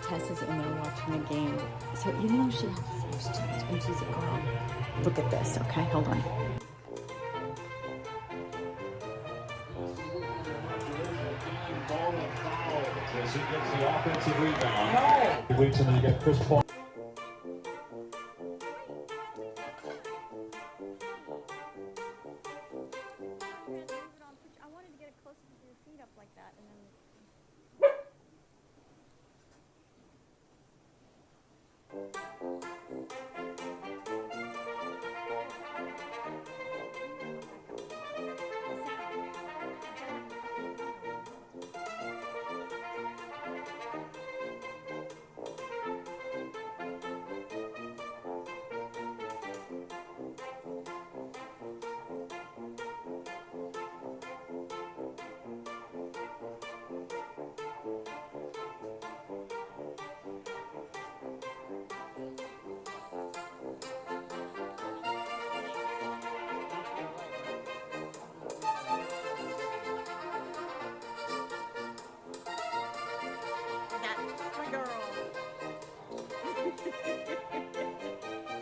Tess is in there watching the game. So even though she has so much and she's a girl, look at this, okay? Hold on. As he gets the offensive rebound. No! He waits until you get Chris Paul. I wanted to get it closer to your feet up like that, and then.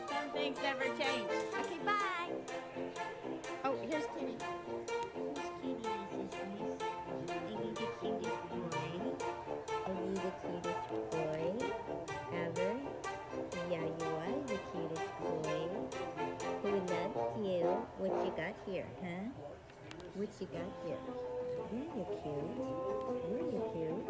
Some things never change. Okay, bye. Oh, here's Kitty. Who's Kitty? Are you the cutest boy? Are you the cutest boy ever? Yeah, you are the cutest boy. Who loves you? What you got here, huh? What you got here? You're cute. You're cute.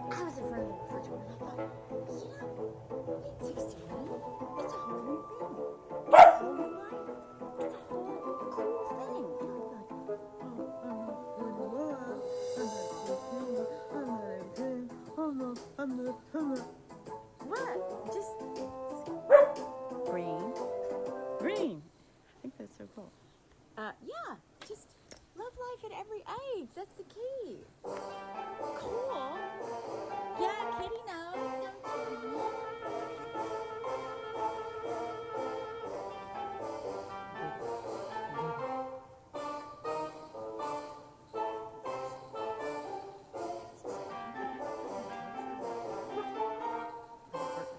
I was in front of the refrigerator and I thought, at 16, it's a whole new thing. It's a whole new life. It's a whole cool thing. What? Just green. Green. I think that's so cool. Yeah, just love life at every age. That's the key. Cool. Yeah, Kitty knows, don't you?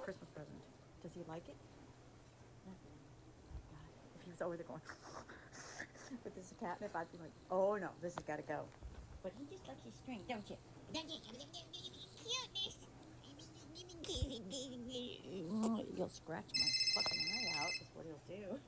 Christmas present. Does he like it? Yeah. If he was over there going with this catnip, I'd be like, oh no, this has got to go. But he just likes his string, don't you? He'll scratch my fucking eye out, is what he'll do.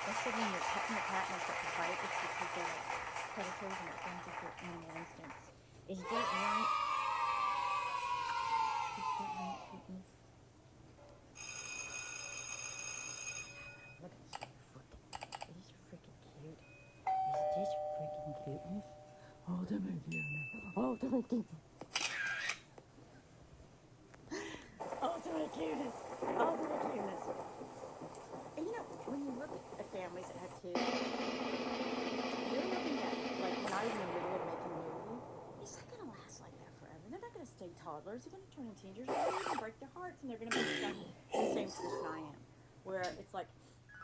That's when you're petting the cat and it's to fight, it's because they're like predators and it brings up your animal instincts. Is that right? Is that right, kittens? Look at this freaking, it is freaking cute. Is this freaking cuteness? Ultimate cuteness. Ultimate cuteness. Ultimate cuteness. Ultimate cuteness. And you know, when you look at families that have kids, you're looking at, like, when I was in the middle of making a movie, it's not going to last like that forever. They're not going to stay toddlers. They're going to turn into teenagers. They're going to break their hearts, and they're going to be stuck in the same position I am, where it's like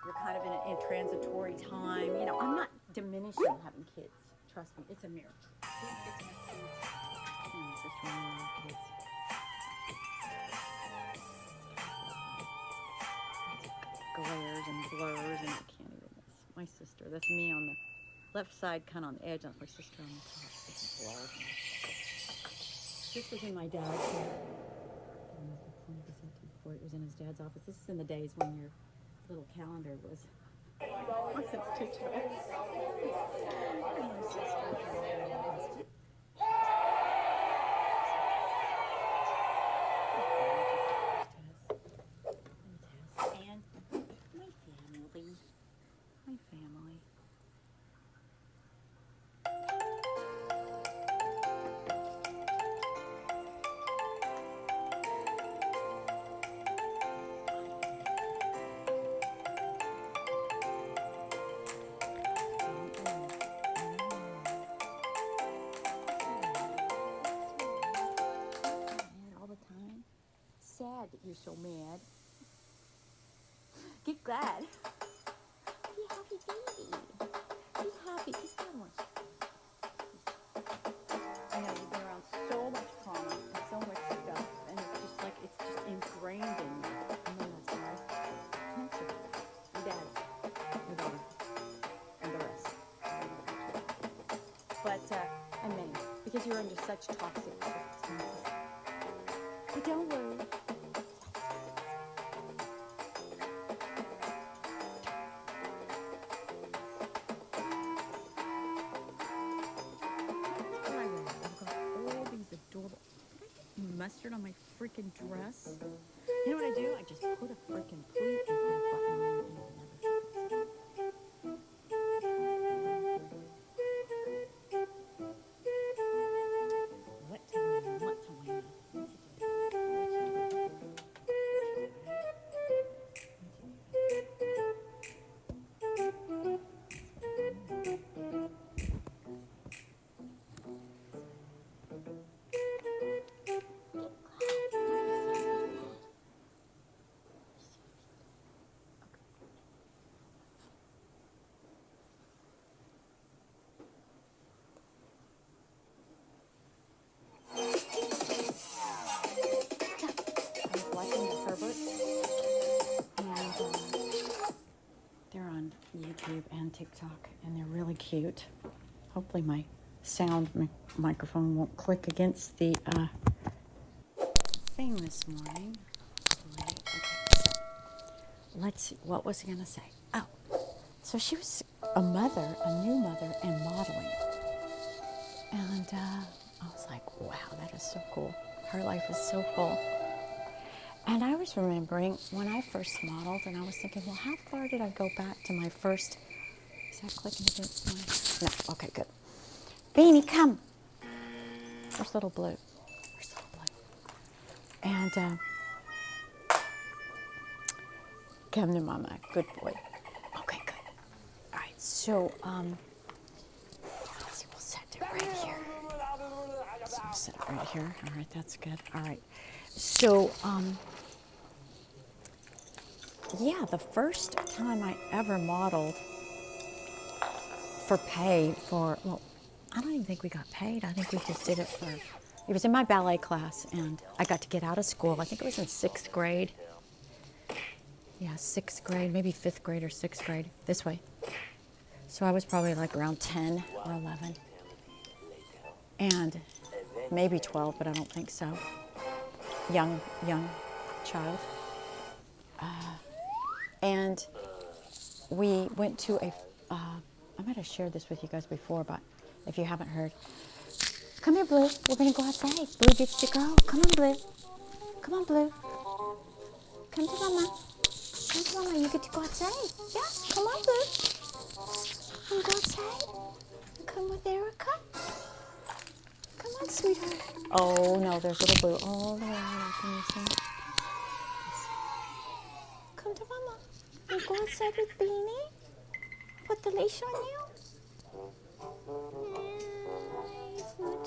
you're kind of in transitory time. You know, I'm not diminishing having kids. Trust me, it's a miracle. It's my kids. Just remember kids. Glares and blurs, and I can't even miss my sister. That's me on the left side, kind of on the edge. That's my sister on the top. This is blurred. This was in my dad's hair. Before it was in his dad's office. This is in the days when your little calendar was What's it digital? And my family. My family. Mad all the time. Sad that you're so mad. Get glad. Be happy, baby. Be happy. Just that one. I know you've been around so much trauma and so much stuff, and it's just like it's just ingrained in you. And then that's why cancer, your dad, your brother, and the rest. But and many, because you're under such toxic circumstances. But don't worry. Mustard on my freaking dress. You know what I do? I just put a freaking pleat and put a button on it and it never what to wear, what to wear. I was watching the Herberts, and they're on YouTube and TikTok, and they're really cute. Hopefully my sound microphone won't click against the thing this morning. Right, okay, so let's see, what was I going to say? Oh, so she was a mother, a new mother, and modeling. And I was like, wow, that is so cool. Her life is so full. And I was remembering when I first modeled, and I was thinking, well, how far did I go back to my first, is that clicking against my, no, okay, good. Beanie, come. Where's little blue? Where's little blue? And come to mama, good boy. Okay, good. All right, so, let's see, we'll set it right here. So we'll set it right here. All right, that's good. All right. So, yeah, the first time I ever modeled for pay for, well, I don't even think we got paid. I think we just did it for, it was in my ballet class, and I got to get out of school. I think it was in 6th grade. Yeah, 6th grade, maybe 5th grade or 6th grade, this way. So I was probably like around 10 or 11. And maybe 12, but I don't think so. Young child. And we went to a, I might have shared this with you guys before, but if you haven't heard. Come here, Blue. We're going to go outside. Blue gets to go. Come on, Blue. Come on, Blue. Come to Mama. Come to Mama. You get to go outside. Yeah, come on, Blue. You go outside. Come with Erica. Come on, sweetheart. Oh, no, there's little Blue all the way around. Can you see? Come to Mama. You go outside with Beanie. Put the leash on you.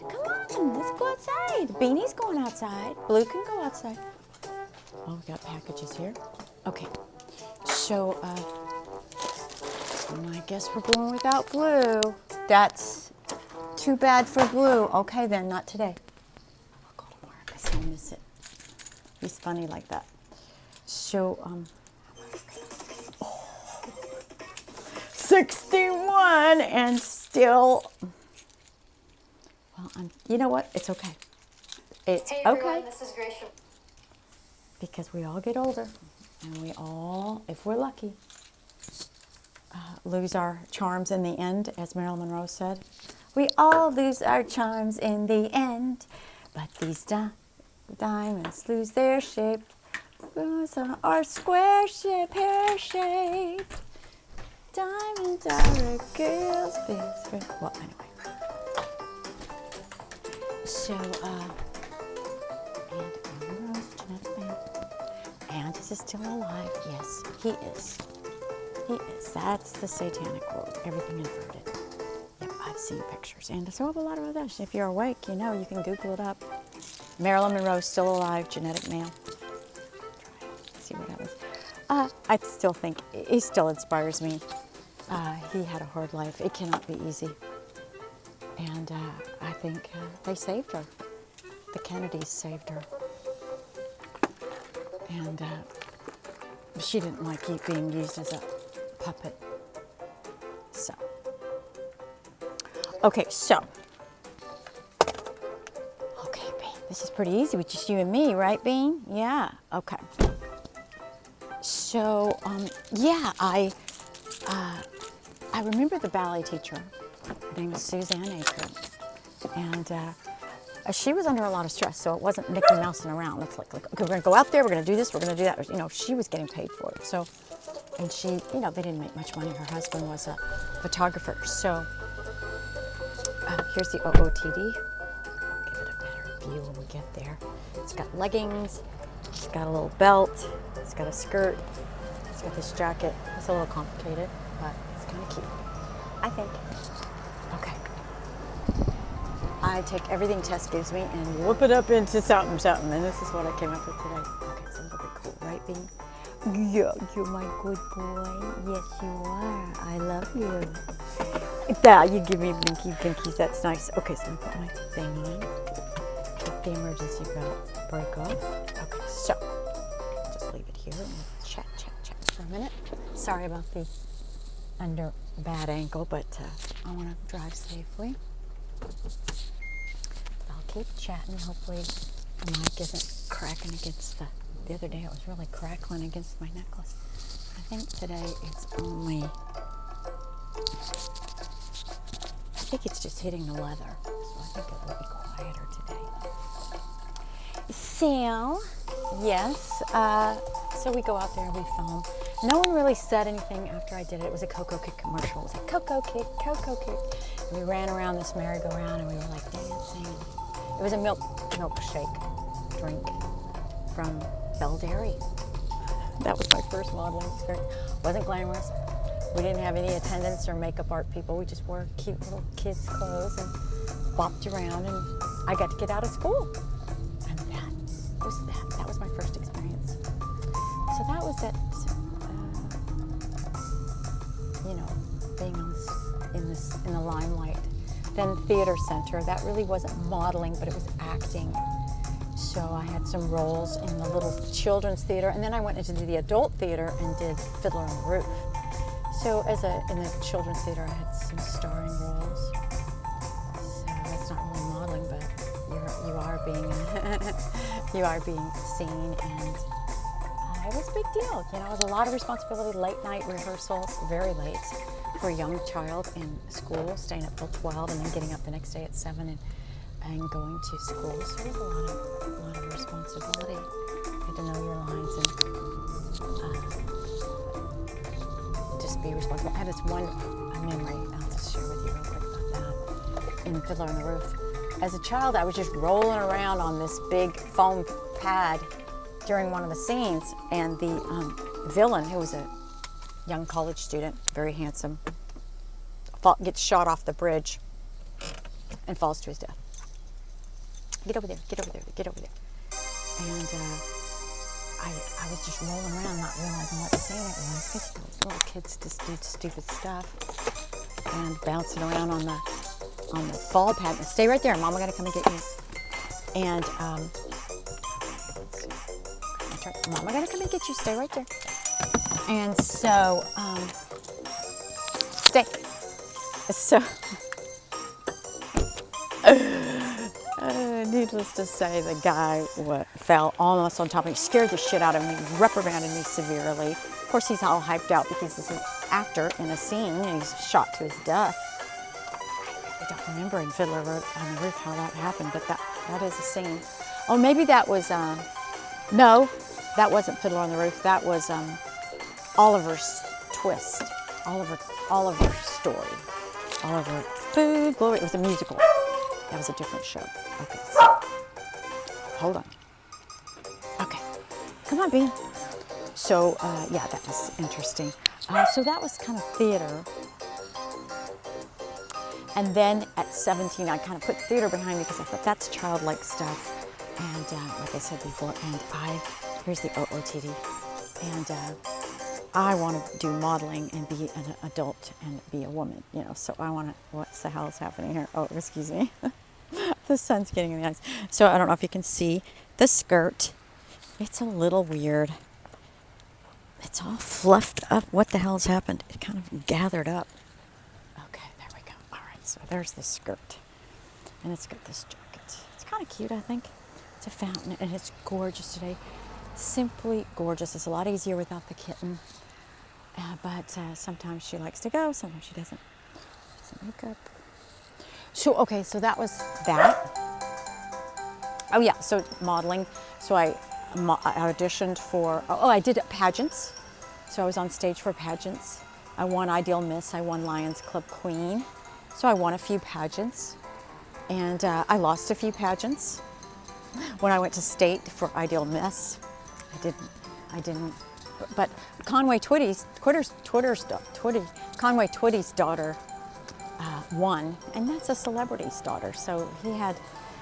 Come on, let's go outside. Beanie's going outside. Blue can go outside. Oh, we got packages here. Okay, so I guess we're going without Blue. That's too bad for Blue. Okay then, not today. I'll go tomorrow because he'll miss it. He's funny like that. So, 61 and still, well, you know what? It's okay. It's Hey everyone, okay. this is Grace. Because we all get older, and we all, if we're lucky, lose our charms in the end, as Marilyn Monroe said. We all lose our charms in the end, but these diamonds lose their shape. Are square shape, pear shaped. Diamonds are a girl's best friend. Well, anyway. So, and Marilyn Monroe's genetic man. And is still alive? Yes, he is. He is. That's the satanic world. Everything inverted. Yep, I've seen pictures. And so have a lot of others. If you're awake, you know, you can Google it up. Marilyn Monroe still alive, genetic male. Try it. See what happens. I still think, he still inspires me. He had a hard life. It cannot be easy. And I think they saved her. The Kennedys saved her. And she didn't like being used as a puppet. So, okay, Bean, this is pretty easy with just you and me, right, Bean? Yeah, okay. So, yeah, I remember the ballet teacher. Her name was Suzanne Aker. And she was under a lot of stress, so it wasn't Mickey Mousing around. It's like, okay, we're going to go out there, we're going to do this, we're going to do that. You know, she was getting paid for it. So, and she, you know, they didn't make much money. Her husband was a photographer. So, here's the OOTD. Give it a better view when we get there. It's got leggings, it's got a little belt, it's got a skirt, it's got this jacket. It's a little complicated, but it's kind of cute, I think. Okay. I take everything Tess gives me and whip it up into something, and this is what I came up with today. Okay, it's a little bit cool, right, Bean? Yeah, you're my good boy. Yes, you are. I love you. Yeah, you give me pinkies. That's nice. Okay, so I'm going to put my thing on. Take the emergency belt break off. Okay, so just leave it here and chat for a minute. Sorry about the under bad ankle, but I want to drive safely. I'll keep chatting. Hopefully the mic isn't cracking against the other day it was really crackling against my necklace. I think today it's only, I think it's just hitting the leather. So I think it will be quieter today. So, yes, so we go out there and we film. No one really said anything after I did it. It was a Cocoa Kick commercial. It was like, Cocoa Kick, Cocoa Kick. And we ran around this merry-go-round and we were like dancing. It was a milkshake drink from Belle Dairy. That was my first modeling experience. Wasn't glamorous. We didn't have any attendants or makeup art people. We just wore cute little kids' clothes and bopped around, and I got to get out of school. And that was my first experience. So that was it. You know, being in the limelight. Then theater center. That really wasn't modeling, but it was acting. So I had some roles in the little children's theater, and then I went into the adult theater and did Fiddler on the Roof. So in the children's theater, I had some starring roles. So that's not really modeling, but you are being seen, and it was a big deal. You know, it was a lot of responsibility. Late night rehearsals, very late for a young child in school, staying up till 12, and then getting up the next day at 7 and going to school. So it was a lot of responsibility. You had to know your lines and just be responsible. I had this one memory I'll just share with you real quick about that in Fiddler on the Roof. As a child, I was just rolling around on this big foam pad during one of the scenes, and the villain, who was a young college student, very handsome, gets shot off the bridge and falls to his death. Get over there, get over there, get over there. And I was just rolling around not realizing what scene it was, because little kids just do stupid stuff, and bouncing around on the fall pad. Stay right there, Mama gotta come and get you. And Mama gotta come and get you, stay right there. And so, stay. So, needless to say, the guy fell almost on top of me, scared the shit out of me, reprimanded me severely. Of course, he's all hyped out because he's an actor in a scene and he's shot to his death. I don't remember in Fiddler on the Roof how that happened, but that is a scene. Oh, maybe that was, no, that wasn't Fiddler on the Roof. That was Oliver's Twist, Oliver's Story, Oliver Food Glory. It was a musical. That was a different show. Okay, so, hold on. Okay, come on, Bean. So, yeah, that was interesting. So that was kind of theater. And then at 17, I kind of put theater behind me because I thought that's childlike stuff. And like I said before, here's the OOTD. And I want to do modeling and be an adult and be a woman, you know. So I want to, what the hell is happening here? Oh, excuse me. The sun's getting in the eyes. So I don't know if you can see the skirt. It's a little weird. It's all fluffed up. What the hell's happened? It kind of gathered up. Okay, there we go. All right, so there's the skirt. And it's got this jacket. It's kind of cute, I think. It's a fountain, and it's gorgeous today. Simply gorgeous. It's a lot easier without the kitten. But sometimes she likes to go, sometimes she doesn't. Some makeup. So, okay, so that was that. Oh, yeah, so modeling. So I auditioned for, I did pageants. So I was on stage for pageants. I won Ideal Miss, I won Lions Club Queen. So I won a few pageants. And I lost a few pageants. When I went to state for Ideal Miss, I didn't. But Conway Twitty's daughter won, and that's a celebrity's daughter. So he had,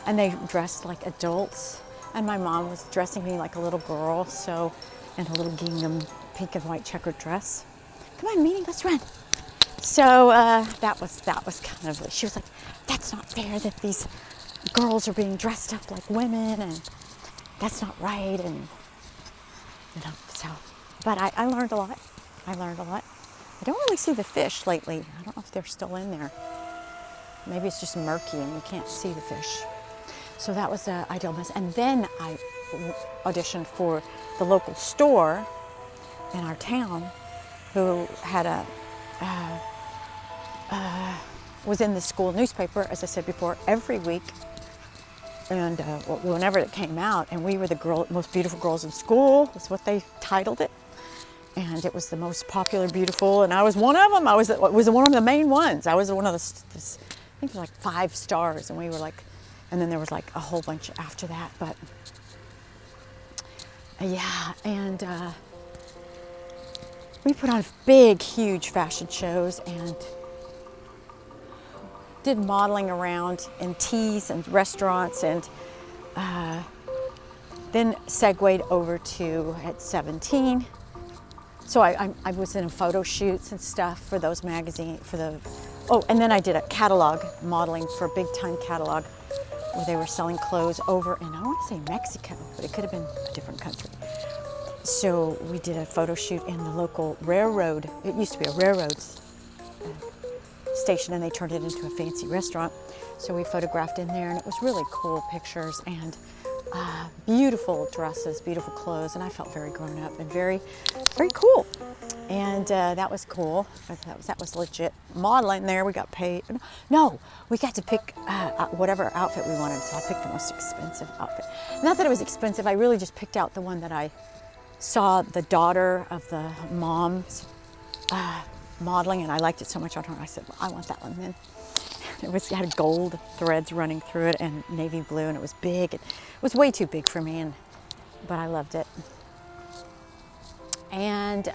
and they dressed like adults, and my mom was dressing me like a little girl, so, in a little gingham pink and white checkered dress. Come on, Meanie, let's run. So that was kind of, she was like, that's not fair that these girls are being dressed up like women, and that's not right, and you know, so. But I learned a lot. I don't really see the fish lately. I don't know if they're still in there. Maybe it's just murky and you can't see the fish. So that was Ideal Miss. And then I auditioned for the local store in our town who had was in the school newspaper, as I said before, every week. And whenever it came out, and we were the most beautiful girls in school, is what they titled it. And it was the most popular, beautiful, and I was one of them. I was one of the main ones. I was one of the, I think it was like 5 stars, and we were like, and then there was like a whole bunch after that. But yeah, and we put on big, huge fashion shows and did modeling around in teas and restaurants, and then segued over to at 17. So I was in photo shoots and stuff for those magazines, and then I did a catalog modeling for a big time catalog where they were selling clothes over in, I want to say Mexico, but it could have been a different country. So we did a photo shoot in the local railroad. It used to be a railroad station, and they turned it into a fancy restaurant. So we photographed in there, and it was really cool pictures and beautiful dresses, beautiful clothes, and I felt very grown up and very, very cool. And that was cool. That was legit modeling there. We got paid. No, we got to pick whatever outfit we wanted. So I picked the most expensive outfit. Not that it was expensive. I really just picked out the one that I saw the daughter of the mom's modeling, and I liked it so much on her. I said, well, I want that one then. It had gold threads running through it and navy blue, and it was big. It was way too big for me, but I loved it. And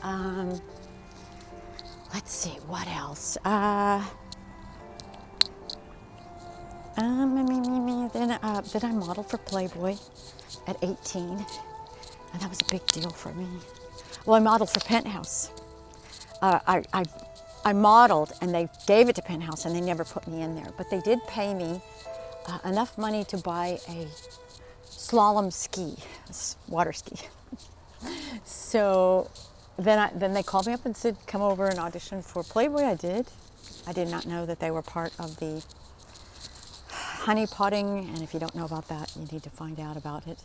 let's see, what else? Then I modeled for Playboy at 18, and that was a big deal for me. Well, I modeled for Penthouse. I modeled, and they gave it to Penthouse, and they never put me in there. But they did pay me enough money to buy a slalom ski, water ski. So then they called me up and said, come over and audition for Playboy. I did. I did not know that they were part of the honey potting, and if you don't know about that, you need to find out about it.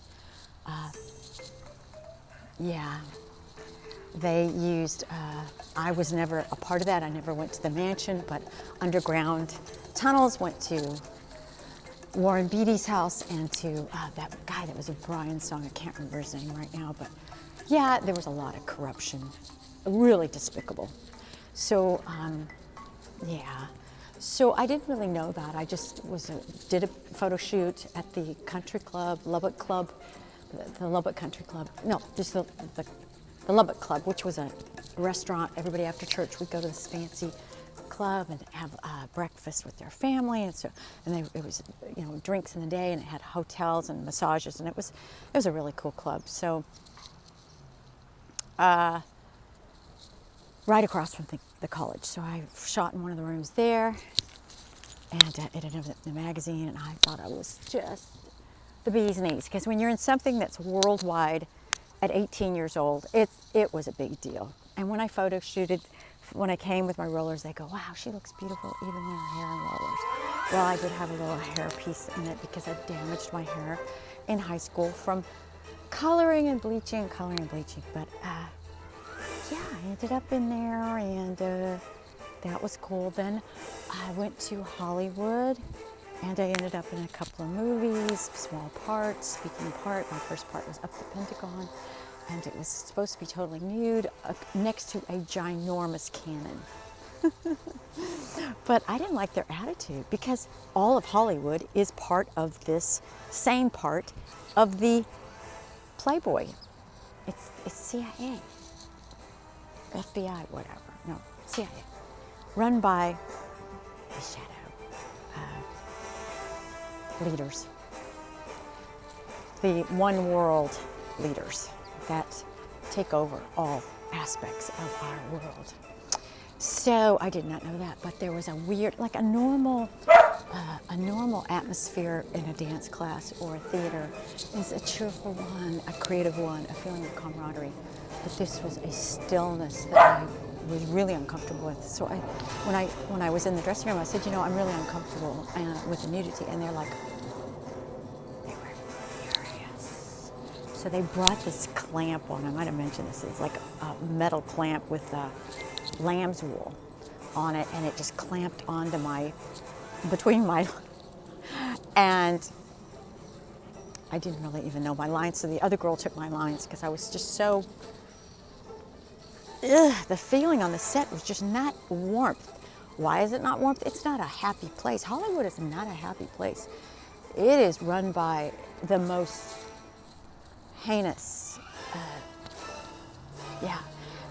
Yeah, they used, I was never a part of that. I never went to the mansion, but underground tunnels went to Warren Beatty's house and to that guy that was a Brian song. I can't remember his name right now, but yeah, there was a lot of corruption, really despicable. So, yeah. So I didn't really know that. I just did a photo shoot at the country club, Lubbock Club, the Lubbock Country Club. No, just the Lubbock Club, which was a restaurant. Everybody after church would go to this fancy club and have breakfast with their family, and it was, you know, drinks in the day, and it had hotels and massages, and it was a really cool club. So right across from the college. So I shot in one of the rooms there, and it ended up in the magazine, and I thought I was just the bee's knees, because when you're in something that's worldwide at 18 years old, it was a big deal. And when I photo shooted, when I came with my rollers, they go, wow, she looks beautiful even in her hair and rollers. Well, I did have a little hair piece in it because I damaged my hair in high school from coloring and bleaching. But yeah, I ended up in there, and that was cool. Then I went to Hollywood, and I ended up in a couple of movies, small parts, speaking part. My first part was Up the Pentagon, and it was supposed to be totally nude next to a ginormous cannon. But I didn't like their attitude, because all of Hollywood is part of this same part of the Playboy. It's CIA, FBI, whatever. No, CIA. Run by the shadow leaders, the one world leaders that take over all aspects of our world. So I did not know that, but there was a weird, like a normal atmosphere in a dance class or a theater is a cheerful one, a creative one, a feeling of camaraderie. But this was a stillness that I was really uncomfortable with. So when I was in the dressing room, I said, you know, I'm really uncomfortable with the nudity, and they're like, they were furious. So they brought this clamp on. I might have mentioned this. It's like a metal clamp with lamb's wool on it, and it just clamped onto between my, and I didn't really even know my lines. So the other girl took my lines, because I was just so, the feeling on the set was just not warmth. Why is it not warmth? It's not a happy place. Hollywood is not a happy place. It is run by the most heinous, yeah.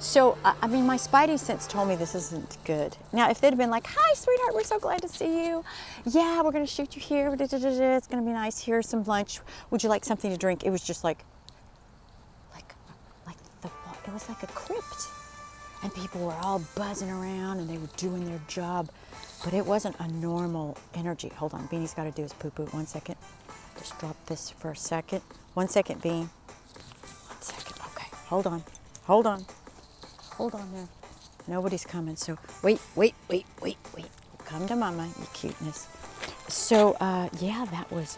So, I mean, my spidey sense told me this isn't good. Now, if they'd have been like, hi, sweetheart, we're so glad to see you. Yeah, we're going to shoot you here. It's going to be nice. Here's some lunch. Would you like something to drink? It was just it was like a crypt. And people were all buzzing around, and they were doing their job. But it wasn't a normal energy. Hold on, Beanie's got to do his poo-poo. 1 second. Just drop this for a second. 1 second, Bean. 1 second. Okay, hold on. Hold on. Hold on there. Nobody's coming, so wait. Come to mama, you cuteness. So, yeah, that was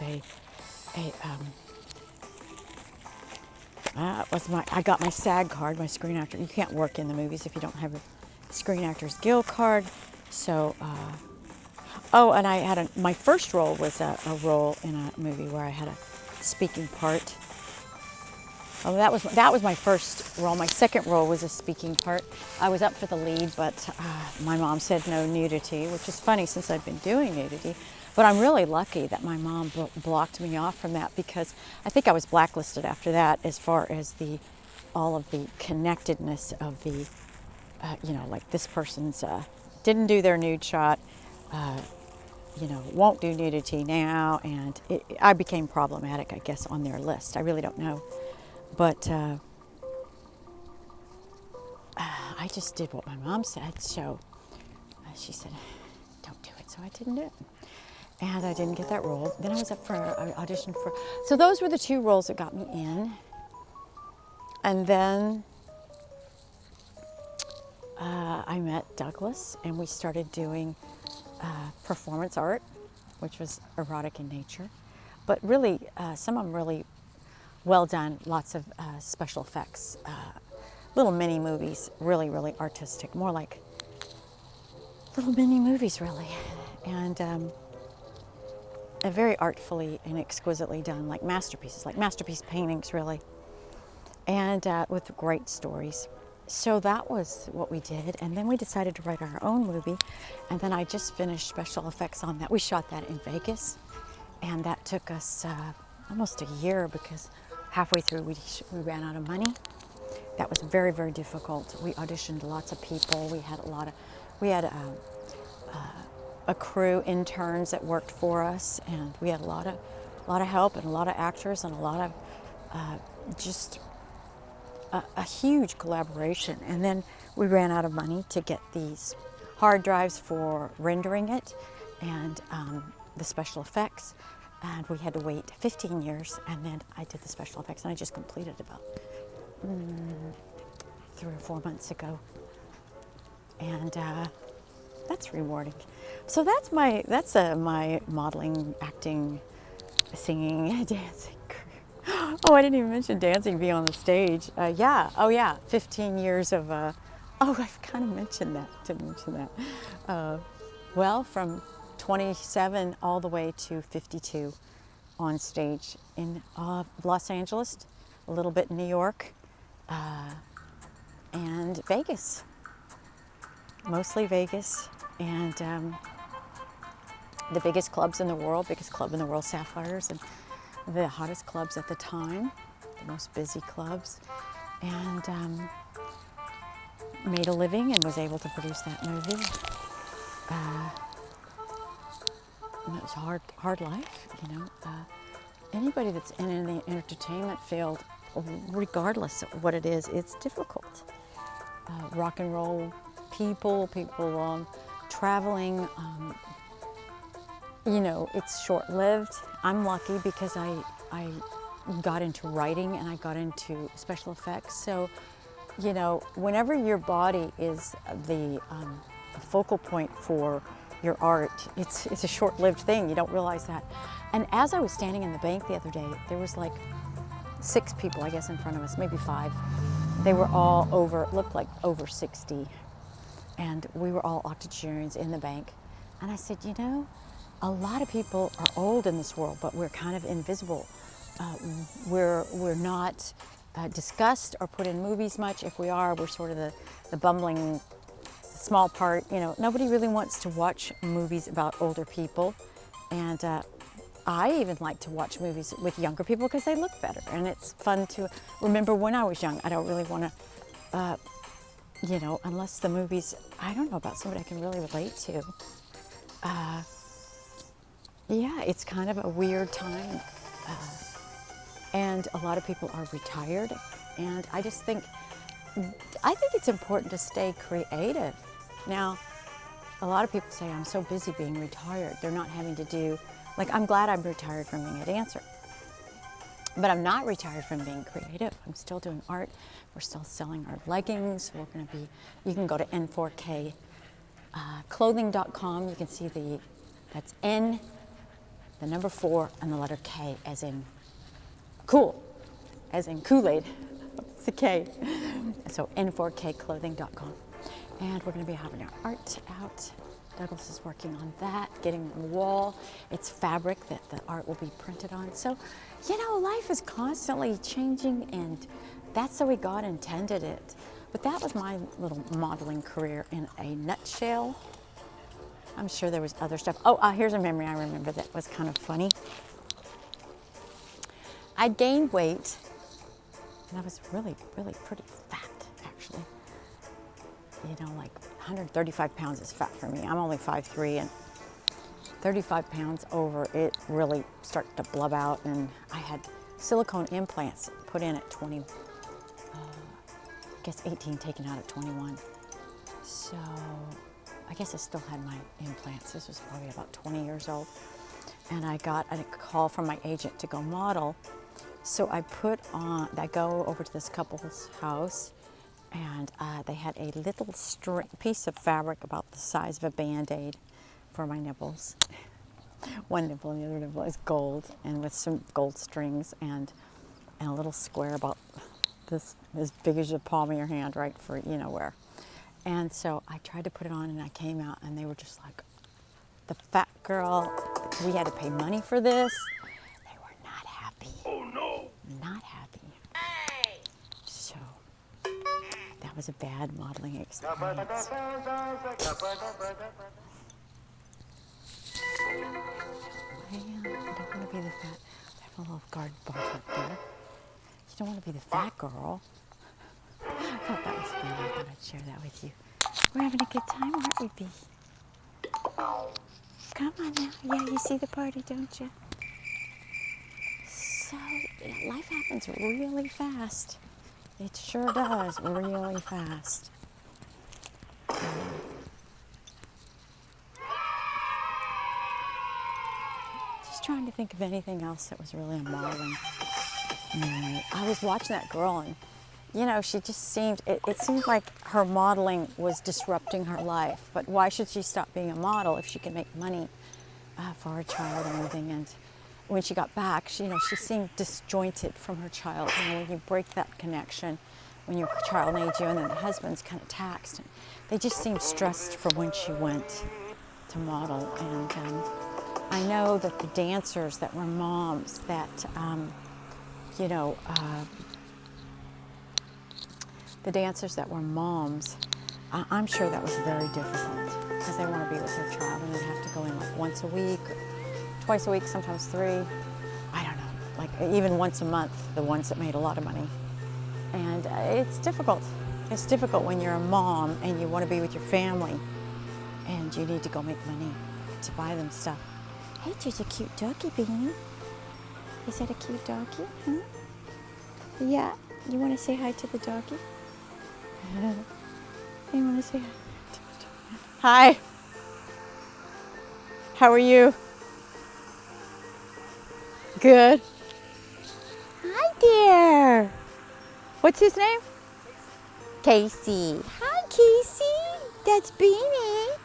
I got my SAG card, my Screen Actor. You can't work in the movies if you don't have a Screen Actors Guild card. So, and I had my first role was a role in a movie where I had a speaking part. Oh, that was my first role. My second role was a speaking part. I was up for the lead, but my mom said no nudity, which is funny since I've been doing nudity. But I'm really lucky that my mom blocked me off from that, because I think I was blacklisted after that, as far as all of the connectedness of the, like this person's didn't do their nude shot, won't do nudity now, and I became problematic, I guess, on their list. I really don't know. But I just did what my mom said, so she said, don't do it, so I didn't do it. And I didn't get that role. Then I was up for an audition for, so those were the two roles that got me in. And then I met Douglas, and we started doing performance art. which was erotic in nature. But really, some of them really well done, lots of special effects, little mini movies, really, really artistic, more like little mini movies, really. And very artfully and exquisitely done, like masterpieces, like masterpiece paintings, really. And with great stories. So that was what we did. And then we decided to write our own movie. And then I just finished special effects on that. We shot that in Vegas. And that took us almost a year because halfway through we ran out of money. That was very, very difficult. We auditioned lots of people. We had a crew, interns that worked for us, and we had a lot of help and a lot of actors and a lot of just a huge collaboration. And then we ran out of money to get these hard drives for rendering it and the special effects. And we had to wait 15 years, and then I did the special effects, and I just completed about 3 or 4 months ago. And that's rewarding. So that's my modeling, acting, singing, dancing career. Oh, I didn't even mention dancing, being on the stage. Yeah, oh yeah, 15 years of, oh, I've kind of mentioned that, didn't mention that. Well, from 27 all the way to 52 on stage in Los Angeles, a little bit in New York, and Vegas. Mostly Vegas, and the biggest clubs in the world, biggest club in the world, Sapphires, and the hottest clubs at the time, the most busy clubs, and made a living and was able to produce that movie. And it was a hard life, you know. Anybody that's in the entertainment field, regardless of what it is, it's difficult. Rock and roll people traveling, you know, it's short-lived. I'm lucky because I got into writing and I got into special effects. So, you know, whenever your body is the focal point for your art, it's a short-lived thing. You don't realize that. And as I was standing in the bank the other day, there was like 6 people, I guess, in front of us, maybe 5. They were all looked like over 60. And we were all octogenarians in the bank. And I said, you know, a lot of people are old in this world, but we're kind of invisible. We're not discussed or put in movies much. If we are, we're sort of the bumbling small part. You know, nobody really wants to watch movies about older people. And I even like to watch movies with younger people because they look better. And it's fun to remember when I was young. I don't really want to, you know, unless the movies, I don't know, about somebody I can really relate to. Yeah, it's kind of a weird time. And a lot of people are retired. And I think it's important to stay creative. Now, a lot of people say, I'm so busy being retired. They're not having to do, like, I'm glad I'm retired from being a dancer. But I'm not retired from being creative. I'm still doing art. We're still selling our leggings. We're going to be, you can go to N4K clothing.com. You can see that's N, the number 4, and the letter K, as in cool, as in Kool-Aid. It's a K. So N4Kclothing.com. And we're going to be having our art out. Douglas is working on that, getting on the wall. It's fabric that the art will be printed on. So, you know, life is constantly changing, and that's the way God intended it. But that was my little modeling career in a nutshell. I'm sure there was other stuff. Oh, here's a memory I remember that was kind of funny. I'd gained weight, and I was really, really pretty fat, actually. You know, like 135 pounds is fat for me. I'm only 5'3", and 35 pounds over, it really started to blub out. And I had silicone implants put in at 20, I guess 18, taken out at 21. So I guess I still had my implants. This was probably about 20 years old. And I got a call from my agent to go model. So I go over to this couple's house, and they had a little piece of fabric about the size of a Band-Aid for my nipples. One nipple and the other nipple is gold, and with some gold strings and a little square about this as big as the palm of your hand, right, for you know where. And so I tried to put it on, and I came out, and they were just like, the fat girl. We had to pay money for this. They were not happy. Oh no! Not happy. So that was a bad modeling experience. Well, I don't want to be the fat. I have a little guard box up there. You don't want to be the fat girl. I thought that was fun. I thought I'd share that with you. We're having a good time, aren't we, Bee? Come on now. Yeah, you see the party, don't you? So, yeah, life happens really fast. It sure does, really fast. Just trying to think of anything else that was really a modeling. I was watching that girl, and you know, she just seemed, it seemed like her modeling was disrupting her life. But why should she stop being a model if she can make money for her child and everything? And when she got back, she seemed disjointed from her child. You know, when you break that connection, when your child needs you, and then the husband's kind of taxed. And they just seemed stressed from when she went to model. And I know that the dancers that were moms that, the dancers that were moms, I'm sure that was very difficult because they want to be with their child and they have to go in like once a week, or twice a week, sometimes 3. I don't know, like even once a month, the ones that made a lot of money. And it's difficult. It's difficult when you're a mom and you want to be with your family and you need to go make money to buy them stuff. Hey, there's a cute doggy, Beanie. Is that a cute doggy? Huh? Yeah? You want to say hi to the doggy? You want to say hi? Hi. How are you? Good. Hi there. What's his name? Casey. Hi, Casey. That's Beanie.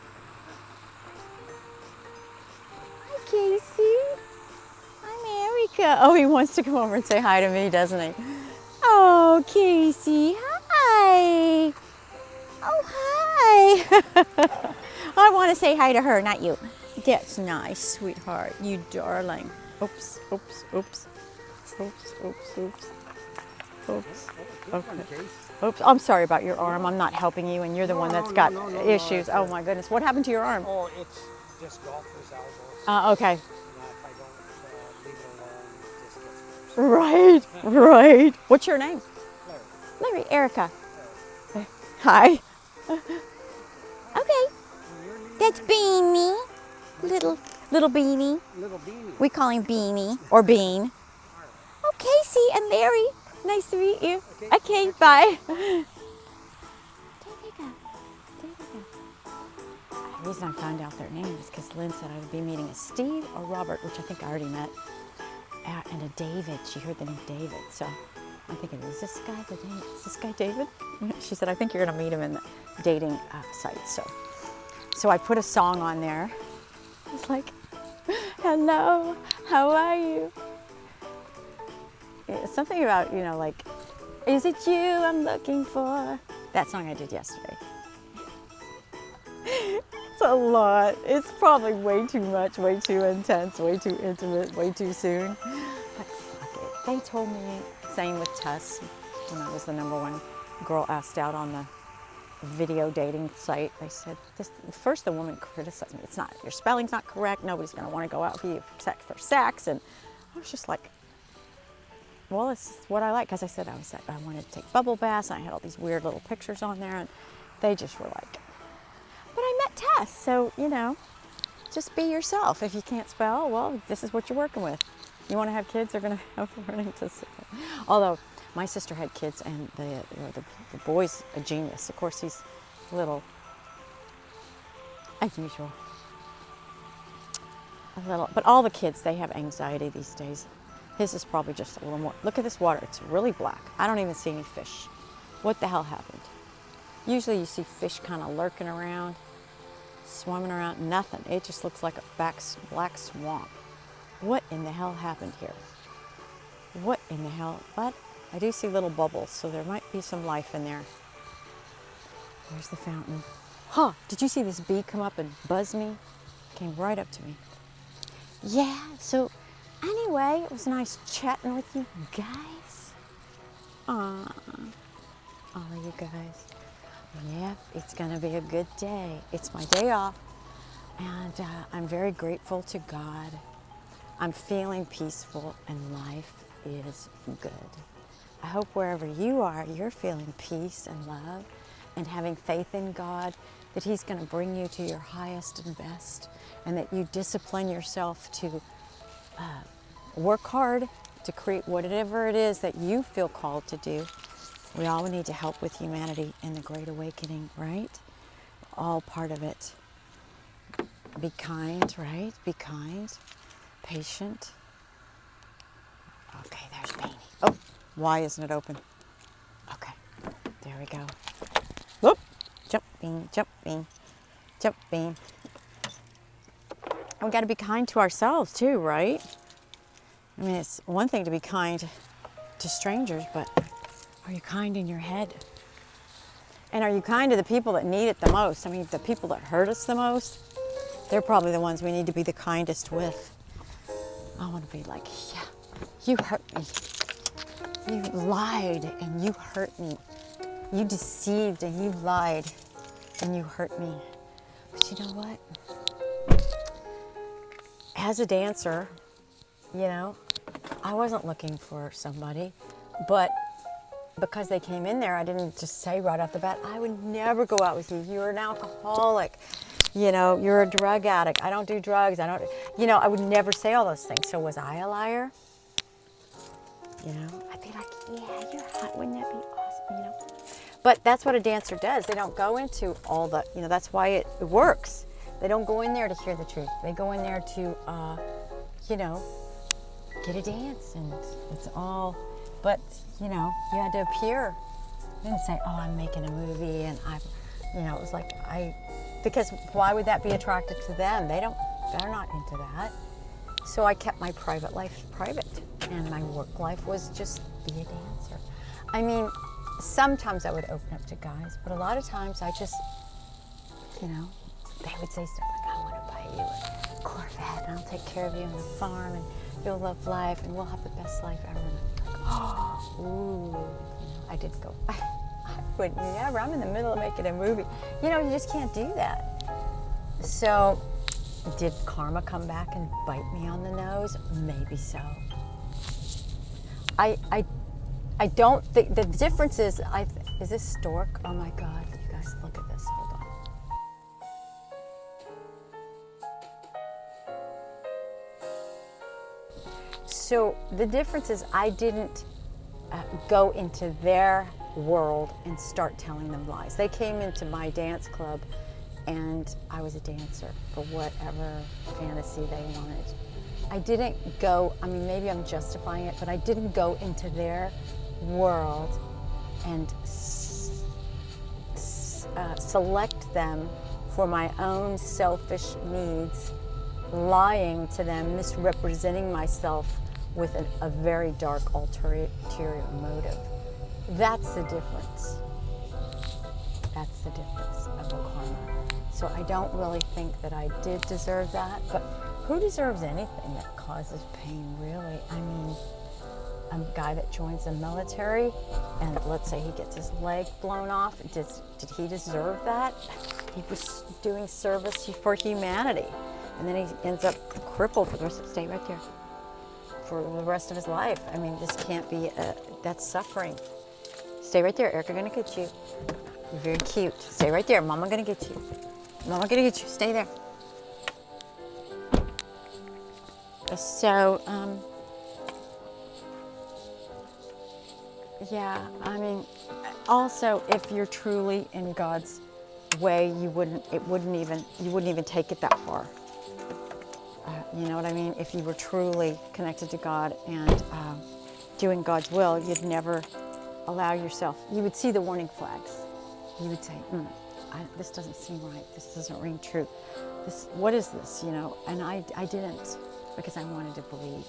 Hi, Casey. I'm Erica. Oh, he wants to come over and say hi to me, doesn't he? Oh, Casey. Hi. Oh, hi. I want to say hi to her, not you. That's nice, sweetheart. You darling. Oops, oops, oops. Oops, oops, oops. Oops. Okay. Oops. I'm sorry about your arm. I'm not helping you, and you're the one that's got issues. Oh, my goodness. What happened to your arm? Oh, it's just golfer's elbow. Okay. If I don't leave it alone, it just gets worse. Right. What's your name? Larry. Larry. Erica. Hi. Okay. That's Beanie. Little Beanie. Little Beanie. We call him Beanie or Bean. Oh, Casey and Larry. Nice to meet you. Okay, bye. The reason I found out their names is because Lynn said I would be meeting a Steve or Robert, which I think I already met, and a David. She heard the name David, so I'm thinking, is this guy David? She said, I think you're going to meet him in the dating site. So I put a song on there. It's like, hello, how are you? It's something about, like, is it you I'm looking for? That song I did yesterday. It's a lot. It's probably way too much, way too intense, way too intimate, way too soon. But fuck it. They told me, same with Tess, when I was the #1 girl asked out on the video dating site. They said, first the woman criticized me. It's not, your spelling's not correct. Nobody's going to want to go out with you for sex. And I was just like, well, it's what I like. Because I said I wanted to take bubble baths. And I had all these weird little pictures on there. And they just were like, but I met Tess. So, just be yourself. If you can't spell, well, this is what you're working with. You want to have kids, they're going to have learning to spell. Although, my sister had kids, and the boy's a genius. Of course, he's little, as usual. But all the kids, they have anxiety these days. His is probably just a little more. Look at this water. It's really black. I don't even see any fish. What the hell happened? Usually you see fish kind of lurking around. swimming around, nothing. It just looks like a black swamp. What in the hell happened here? What in the hell? But I do see little bubbles, so there might be some life in there. There's the fountain. Huh, did you see this bee come up and buzz me? Came right up to me. Yeah, so anyway, it was nice chatting with you guys. All of you guys. Yeah, it's gonna be a good day. It's my day off, and I'm very grateful to God. I'm feeling peaceful, and life is good. I hope wherever you are, you're feeling peace and love and having faith in God, that He's going to bring you to your highest and best, and that you discipline yourself to work hard to create whatever it is that you feel called to do. We all need to help with humanity in the Great Awakening, right? All part of it. Be kind, right? Be kind, patient. Okay, there's Beanie. Oh, why isn't it open? Okay, there we go. Whoop! Jump, Bean, jump, Bean, jump, Bean. And we got to be kind to ourselves too, right? I mean, it's one thing to be kind to strangers, but are you kind in your head? And are you kind to the people that need it the most? I mean, the people that hurt us the most, they're probably the ones we need to be the kindest with. I want to be like, yeah, you hurt me. You lied and you hurt me. You deceived and you lied and you hurt me. But you know what? As a dancer, you know, I wasn't looking for somebody, but because they came in there, I didn't just say right off the bat, I would never go out with you. You're an alcoholic. You know, you're a drug addict. I don't do drugs. I would never say all those things. So was I a liar? You know, I'd be like, yeah, you're hot. Wouldn't that be awesome? You know, but that's what a dancer does. They don't go into all the, that's why it works. They don't go in there to hear the truth. They go in there to, get a dance, and it's all. But you had to appear. You didn't say, oh, I'm making a movie, and it was like because why would that be attractive to them? They're not into that. So I kept my private life private, and my work life was just be a dancer. I mean, sometimes I would open up to guys, but a lot of times I just, they would say stuff like, I want to buy you a Corvette, and I'll take care of you on the farm, and you'll love life, and we'll have the best life ever. And I'm like, oh, ooh. I did go, I would never. I'm in the middle of making a movie. You just can't do that. So, did karma come back and bite me on the nose? Maybe so. I don't think, the difference is, is this stork? Oh my God, you guys, look at this, hold on. So the difference is I didn't go into their world and start telling them lies. They came into my dance club and I was a dancer for whatever fantasy they wanted. I didn't go, maybe I'm justifying it, but I didn't go into their world and select them for my own selfish needs, lying to them, misrepresenting myself with a very dark ulterior motive. That's the difference. That's the difference of the karma. So I don't really think that I did deserve that, but who deserves anything that causes pain, really? I mean, a guy that joins the military and let's say he gets his leg blown off, did he deserve that? He was doing service for humanity, and then he ends up crippled for the rest of, stay right there, for the rest of his life. I mean, this can't be, that's suffering. Stay right there, Erica gonna get you. You're very cute. Stay right there, Mama gonna get you. Mama gonna get you, stay there. So, yeah, also, if you're truly in God's way, you wouldn't even take it that far. You know what I mean? If you were truly connected to God and doing God's will, you'd never allow yourself. You would see the warning flags. You would say, this doesn't seem right. This doesn't ring true. What is this, you know? And I didn't, because I wanted to believe.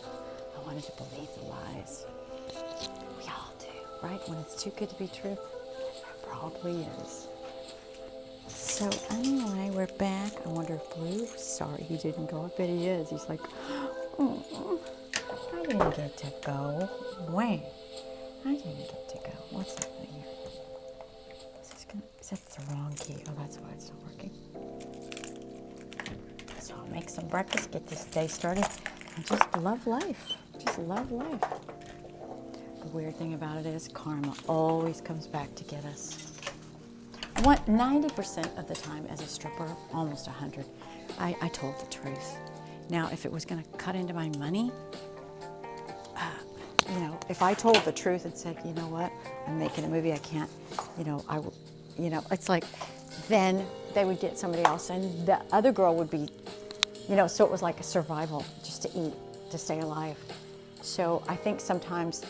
I wanted to believe the lies. We all do, right? When it's too good to be true, it probably is. So anyway, we're back. I wonder if Blue, sorry he didn't go. I bet he is. He's like, oh, I didn't get to go. When? I didn't get to go. What's happening here? Is that the wrong key? Oh, that's why it's not working. So I'll make some breakfast, get this day started, and just love life. Just love life. The weird thing about it is karma always comes back to get us. 90% of the time as a stripper, almost 100, I told the truth. Now, if it was going to cut into my money, you know, if I told the truth and said, you know what, I'm making a movie, I can't, you know, it's like, then they would get somebody else, and the other girl would be, you know, so it was like a survival, just to eat, to stay alive. So I think sometimes,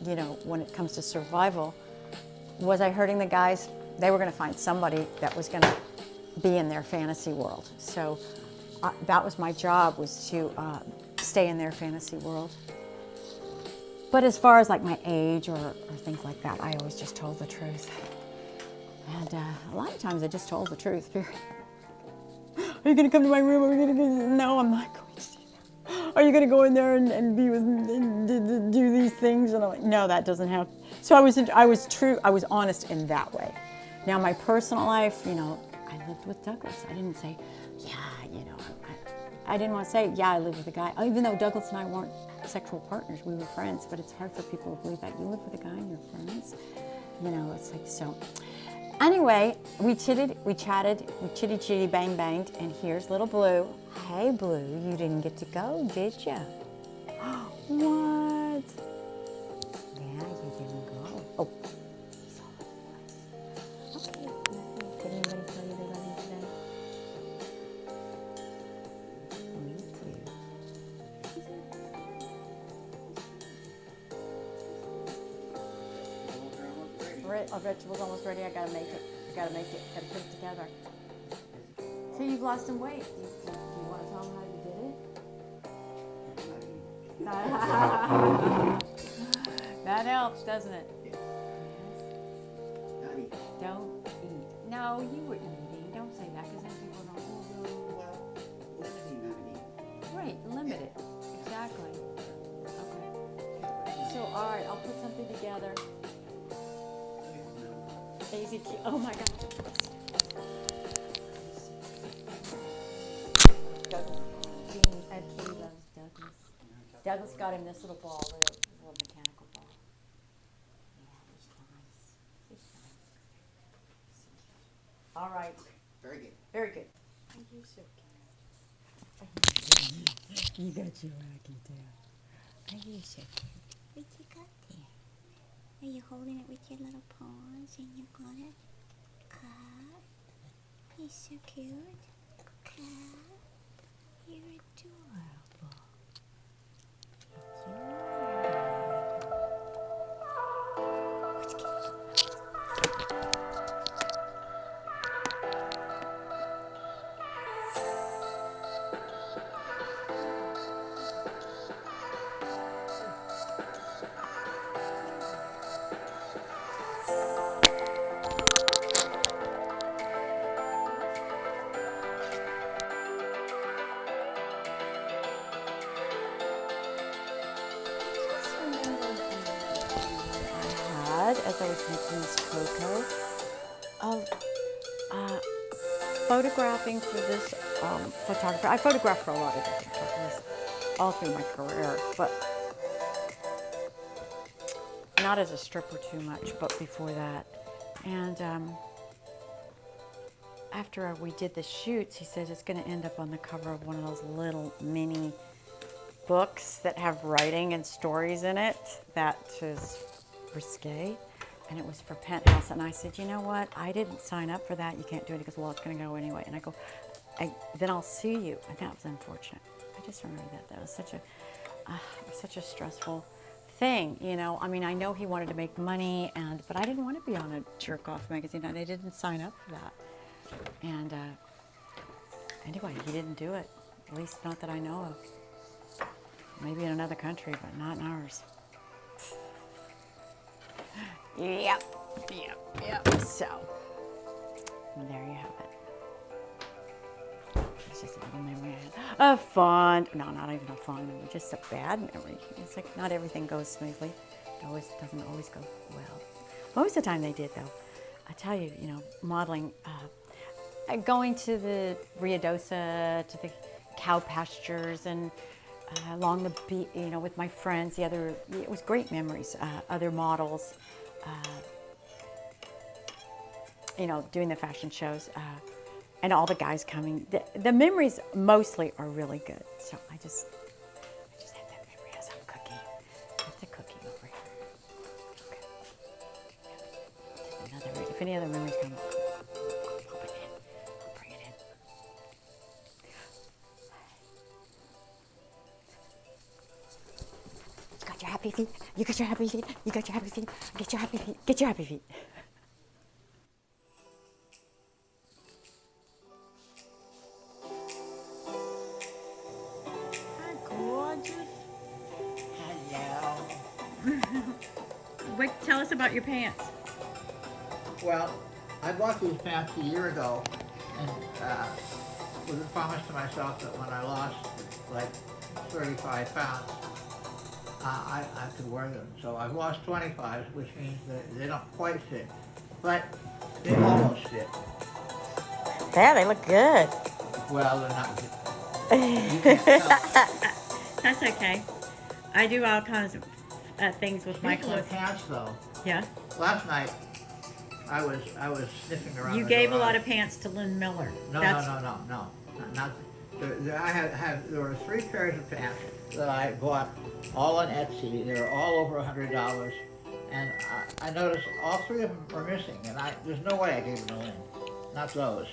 you know, when it comes to survival, was I hurting the guys? They were going to find somebody that was going to be in their fantasy world. So that was my job, was to stay in their fantasy world. But as far as like my age or things like that, I always just told the truth. And a lot of times I just told the truth. Are you going to come to my room? Are you going to? No, I'm not going to do that. Are you going to go in there and be with and do these things? And I'm like, no, that doesn't happen. So I was true. I was honest in that way. Now my personal life, you know, I lived with Douglas. I didn't say, yeah, you know, I didn't want to say, yeah, I live with a guy. Even though Douglas and I weren't sexual partners, we were friends. But it's hard for people to believe that you live with a guy and you're friends. You know, it's like so. Anyway, we chatted, we chitty bang banged, and here's little Blue. Hey Blue, you didn't get to go, did you? What? Yeah, you didn't go. Oh, he's all over the place. Okay, nothing. Did anybody tell you they love you today? Me too. Our vegetable's almost ready. I gotta make it. Gotta put it together. So you've lost some weight. Do you want to tell them how you did it? That helps, doesn't it? Yes. Don't eat. No, you were eating. Don't say that, because then people don't. Well, limiting not eating. Right, limit it. Exactly. Okay. So, all right, I'll put something together. Easy key. Oh my God. Douglas. Ed Key loves Douglas. Douglas got him this little ball, a little mechanical ball. Yeah, he's nice. He's nice. All right. Very good. Very good. Oh, you're so cute. You got your wacky tail. Oh, you're so cute. What you got there? Are you holding it with your little paws and you're gonna cut? He's so cute. Cut. You're adorable. As I was making this cocoa, of photographing for this photographer. I photographed for a lot of different companies all through my career, but not as a stripper too much, but before that. And after we did the shoots, he said it's going to end up on the cover of one of those little mini books that have writing and stories in it. That is risque. And it was for Penthouse. And I said, you know what? I didn't sign up for that. You can't do it. He goes, well, it's going to go anyway. And I go, then I'll sue you. And that was unfortunate. I just remember that. That was such a stressful thing, you know. I mean, I know he wanted to make money, but I didn't want to be on a jerk-off magazine, and I didn't sign up for that. And anyway, he didn't do it, at least not that I know of. Maybe in another country, but not in ours. Yep. So, there you have it. It's just a little memory I had. A fond, no, not even a fond memory, just a bad memory. It's like not everything goes smoothly. It doesn't always go well. Most of the time they did, though. I tell you, you know, modeling, going to the Ruidosa, to the cow pastures, and along the beach, you know, with my friends. It was great memories. Other models, you know, doing the fashion shows, and all the guys coming. The memories mostly are really good. So I just have that memory as I'm cooking. What's the cooking over here? Okay. If any other memories come up, I'll bring it in. I'll bring it in. You got your happy feet. You got your happy feet. You got your happy feet. Get your happy feet. Get your happy feet. Tell us about your pants. Well, I bought these pants a year ago, and with a promise to myself that when I lost like 35 pounds, I could wear them. So I've lost 25, which means that they don't quite fit, but they almost fit. Yeah, they look good. Well, they're not good. You can't tell. That's okay. I do all kinds of things with my Speaking clothes. of pants, though, Yeah. last night I was sniffing around. You the gave a garage. lot of pants to Lynn Miller. No. There were 3 pairs of pants that I bought all on Etsy. They were all over $100, and I noticed all 3 of them were missing. And there's no way I gave them to Lynn. Not those.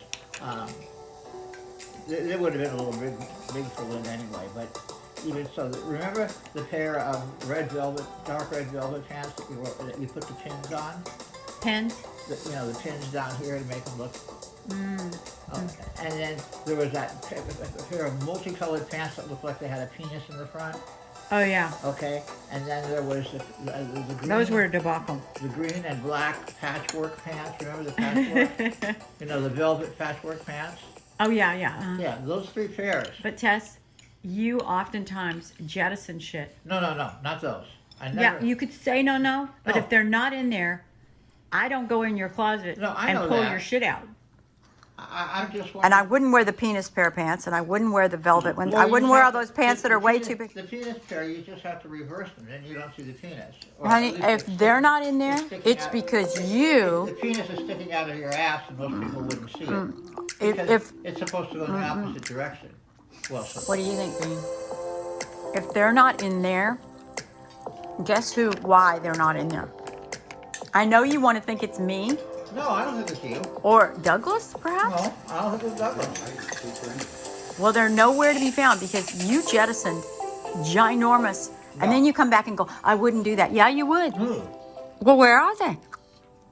They would have been a little big for Lynn anyway. But even so, remember the pair of dark red velvet pants that you put the pins on? Pins? The pins down here to make them look. And then there was that pair of multicolored pants that looked like they had a penis in the front. Oh, yeah. Okay, and then there was the green. Those were a debacle. The green and black patchwork pants. Remember the patchwork? The velvet patchwork pants. Oh, yeah. Yeah, those 3 pairs. But Tess, you oftentimes jettison shit. No, not those. I never. Yeah, you could say no, but No. if they're not in there, I don't go in your closet No, I and know pull that. your shit out. I'm just. And I wondering- wouldn't wear the penis pair of pants, and I wouldn't wear the velvet ones. Well, I you wouldn't wear all have to- those pants that are way too big. The penis pair, you just have to reverse them, then you don't see the penis. Or Honey, at least if it's they're sticking- not in there, sticking it's out. because The you, penis is sticking out of your ass, and most people wouldn't see it. Because if it's supposed to go in the opposite direction. Well, what do you think, Bean? If they're not in there, guess why they're not in there? I know you want to think it's me no, I don't think it's you. or Douglas, perhaps. No, I don't think it's Douglas. Well, they're nowhere to be found because you jettisoned ginormous, and then you come back and go, I wouldn't do that. Yeah, you would. Well, where are they?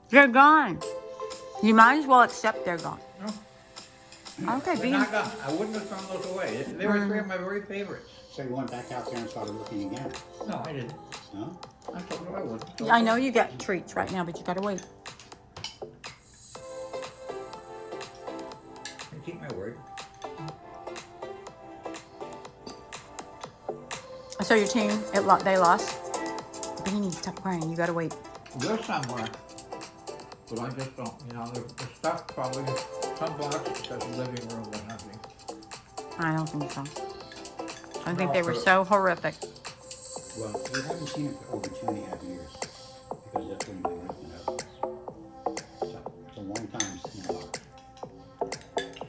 They're gone. You might as well accept they're gone. Okay, They're Bean. not gone. I wouldn't have thrown those away. They were 3 of my very favorites. So you went back out there and started looking again? No, I didn't. No? I told you I would. I know you got treats right now, but you gotta wait. I keep my word. So your team, they lost. Beanie, stop crying. You gotta wait. They're somewhere. But I just don't, the stuff probably, some box that says living room or something. I don't think so. I think they were so horrific. Well, we haven't seen it for over 2.5 years because that's when we went up. So it's a long time since the box.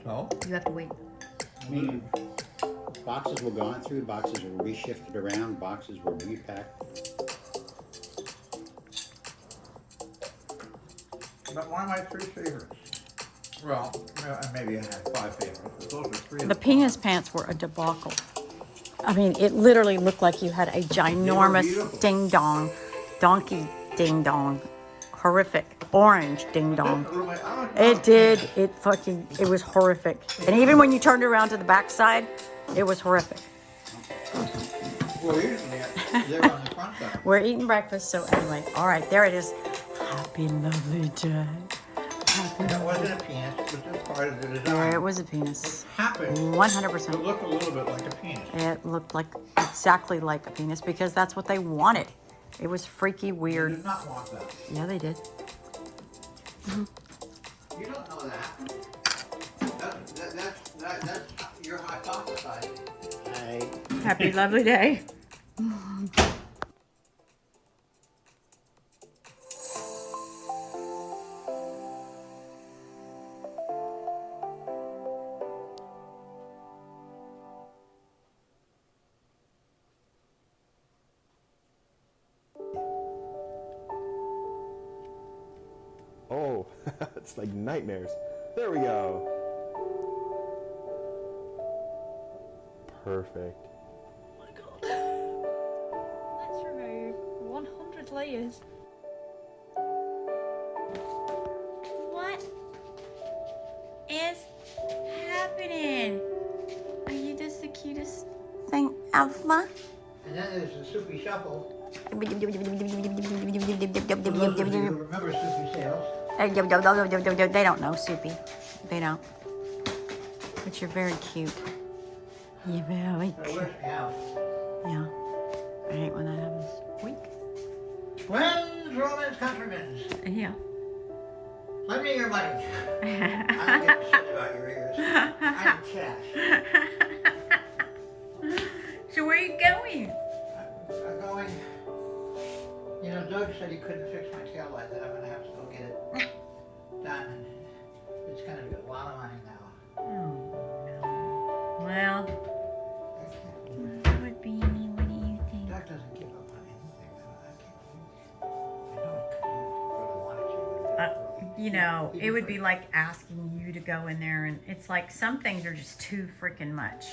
So? You have to wait. I mean, boxes were gone through, boxes were reshifted around, boxes were repacked. But one of my 3 favorites. Well, maybe I had 5 favorites, but those are 3 of The them. penis pants were a debacle. I mean, it literally looked like you had a ginormous beautiful. ding dong, donkey ding dong, horrific orange ding dong. It did. It was horrific. And even when you turned around to the backside, it was horrific. Well, usually they're on the front side. We're eating breakfast, so anyway, all right, there it is. Happy lovely day. Happy That wasn't a penis, it was just part of the There design. it was a penis. Happened. 100%. It looked a little bit like a penis. It looked like exactly like a penis because that's what they wanted. It was freaky You weird. did not want that. Yeah, they did. You don't know that. That's your hypothesizing. Happy lovely day. Oh, it's like nightmares. There we go. Perfect. Oh my god. Let's remove 100 layers. What is happening? Are you just the cutest Thing, Alpha. And then there's the Soupy Shuffle. They For those of you who remember Soupy Sales. don't know, Soupy. They don't. But you're very cute. You're very It cute. wears me out. Yeah. I hate when that happens. Weak. Friends, Romans, countrymen, Yeah. lend me your money. I don't give a shit about your ears. I need cash. So where are you going? I'm going. You know, Doug said he couldn't fix my tail light, that I'm gonna have to go get it done. And it's gonna be a lot of money now. Well, I can't. what Beanie, what do you think? Doug doesn't give up on anything. I know he really wanted to. But You know, it would be like asking you to go in there, and it's like some things are just too freaking much.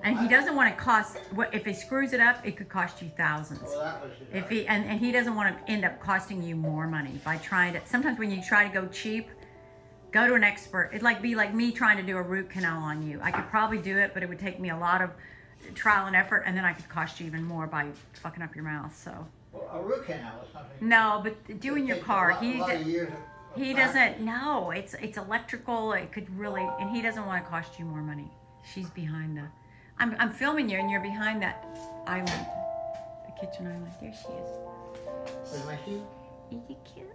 And he doesn't want to cost. If he screws it up, it could cost you thousands. well, that was his If he and he doesn't want to end up costing you more money by trying to. Sometimes when you try to go cheap, go to an expert. It'd be like me trying to do a root canal on you. I could probably do it, but it would take me a lot of trial and effort, and then I could cost you even more by fucking up your mouth. So Well, a root canal is something. no, but doing your It takes car, a lot of years of he practice. doesn't. No, it's electrical. It could really, and he doesn't want to cost you more money. She's behind the. I'm filming you, and you're behind that island, the kitchen island. There she is. With my shoe? You're cute.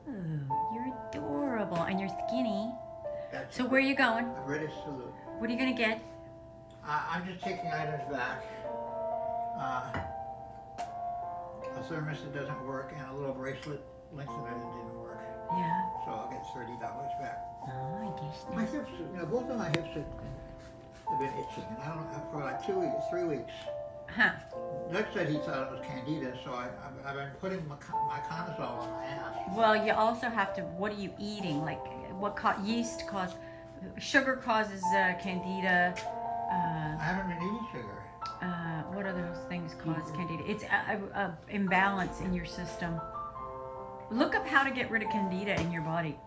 You're adorable, and you're skinny. That's So where are you going? a British salute. What are you gonna get? I'm just taking items back. A thermos that doesn't work and a little bracelet length of it that didn't work. Yeah. So I'll get $30 back. Oh, I guess My hips, both of my hips have been itching, and I don't know, for like 2 weeks, 3 weeks. Huh? Doug said he thought it was candida, so I've been putting my conazole on my ass. Well, you also have to. What are you eating? Like, yeast cause, sugar causes candida. I haven't been eating sugar. What are those things cause candida? It's a imbalance in your system. Look up how to get rid of candida in your body.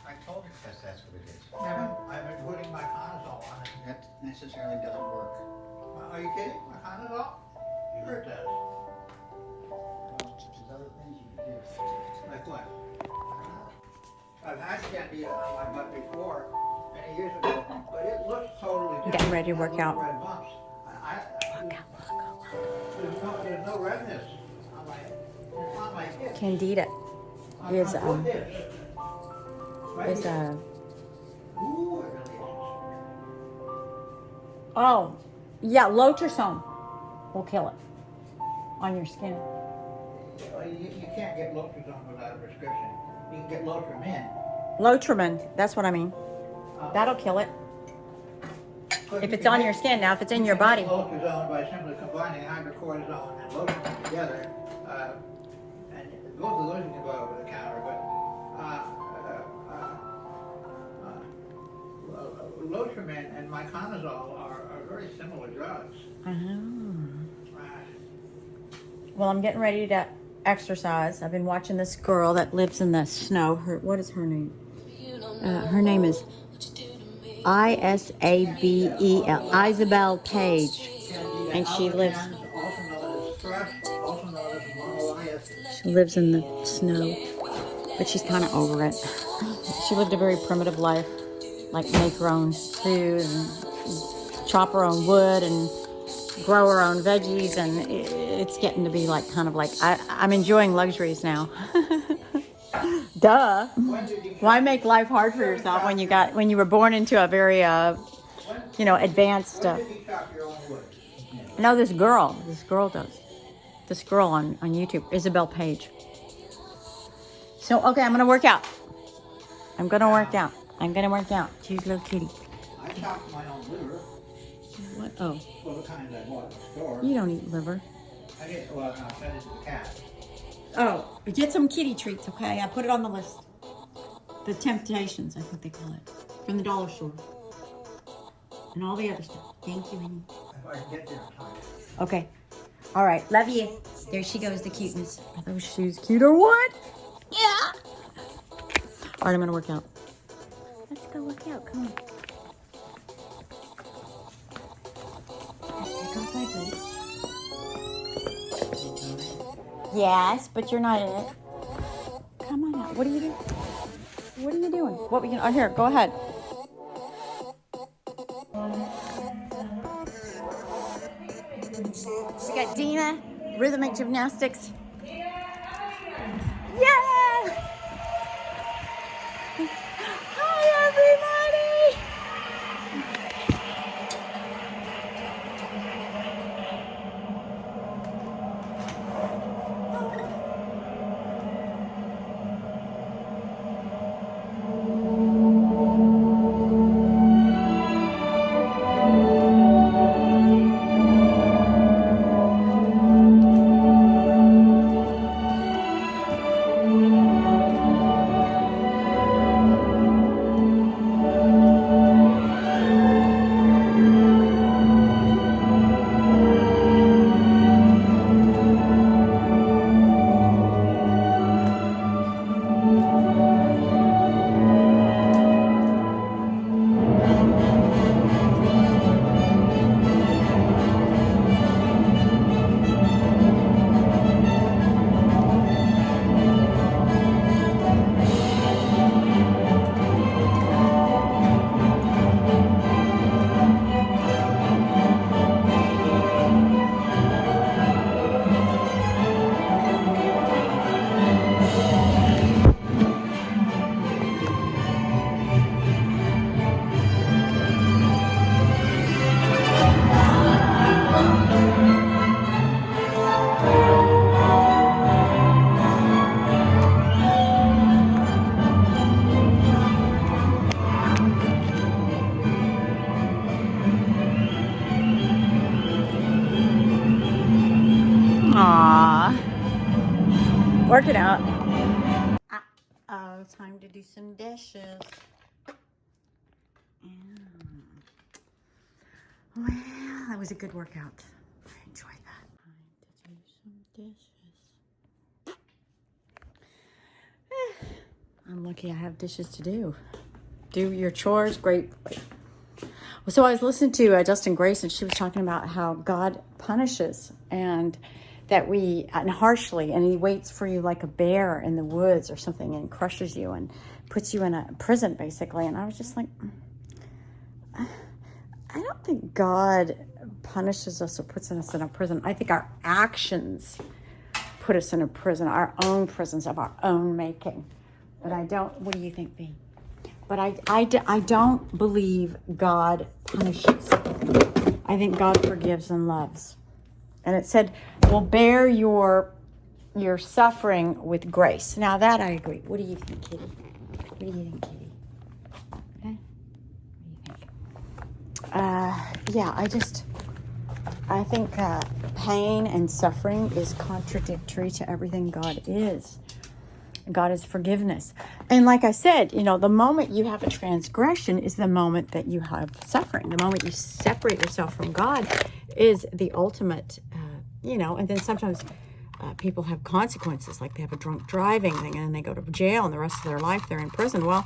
I told you that's what it is. I've been putting my conazole on it. That necessarily doesn't work. Are you kidding? My conazole? Sure it does. There's other things you can do. Like what? I've had candida on my butt before, many years ago, but it looks totally different. Getting ready to work Little out. Red bumps. There's no redness on my hips. Candida On is both hips. Right is here. Ooh, it really is. oh yeah, Lotrasome will kill it on your skin. Well, you can't get Lotrazone without a prescription. You can get Lotramin. Lotramin, that's what I mean. That'll kill it. But If you it's can on get- your skin. Now, if it's in you your can body. get Lotrazone by simply combining hydrocortisone and Lotramin together. And both of those you can buy over the counter, but Lotramin and Myconazole are very similar drugs. Oh. Well, I'm getting ready to exercise. I've been watching this girl that lives in the snow. What is her name? Her name is Isabel, Isabel Page. And she lives... Also known as thrush, also known as monolithic. She lives in the snow, but she's kind of over it. She lived a very primitive life, like make her own food and chop her own wood and grow her own veggies, and it's getting to be like kind of like I'm enjoying luxuries now. Duh. Why make life hard for yourself when you were born into a very advanced When did you chop your own wood? No, this girl does. This girl on YouTube, Isabel Page. So, okay, I'm going to work out. I'm going to work out. She's a little kitty. I chopped my own liver. What? Oh, Well, the kind I bought at the store. you don't eat liver. I get, well, I fed it to the cat. Oh, get some kitty treats, okay? I put it on the list. The Temptations, I think they call it. From the dollar store. And all the other stuff. Thank you, Amy. If I can get there in time. Okay. All right. Love you. There she goes, the cuteness. Are those shoes cute or what? Yeah. All right, I'm going to work out. Let's go work out. Come on. Let's take off my boots. Yes, but you're not in it. Come on out. What are you doing? What are you doing? What were you... Oh, here. Go ahead. We got Dina, rhythmic gymnastics. Yeah! Hi, everybody! Work it out. Oh, time to do some dishes. Well, that was a good workout. I enjoyed that. Time to do some dishes. I'm lucky I have dishes to do. Do your chores, great. So I was listening to Justin Grace, and she was talking about how God punishes and that and harshly, and he waits for you like a bear in the woods or something and crushes you and puts you in a prison basically. And I was just like, I don't think God punishes us or puts us in a prison. I think our actions put us in a prison, our own prisons of our own making. But I don't, what do you think, B? But I don't believe God punishes. I think God forgives and loves. And it said, "Will bear your suffering with grace." Now that I agree. What do you think, Kitty? What do you think, Kitty? Okay? What do you think? I think pain and suffering is contradictory to everything God is. God is forgiveness. And like I said, the moment you have a transgression is the moment that you have suffering. The moment you separate yourself from God is the ultimate, and then sometimes people have consequences, like they have a drunk driving thing and then they go to jail and the rest of their life they're in prison. Well,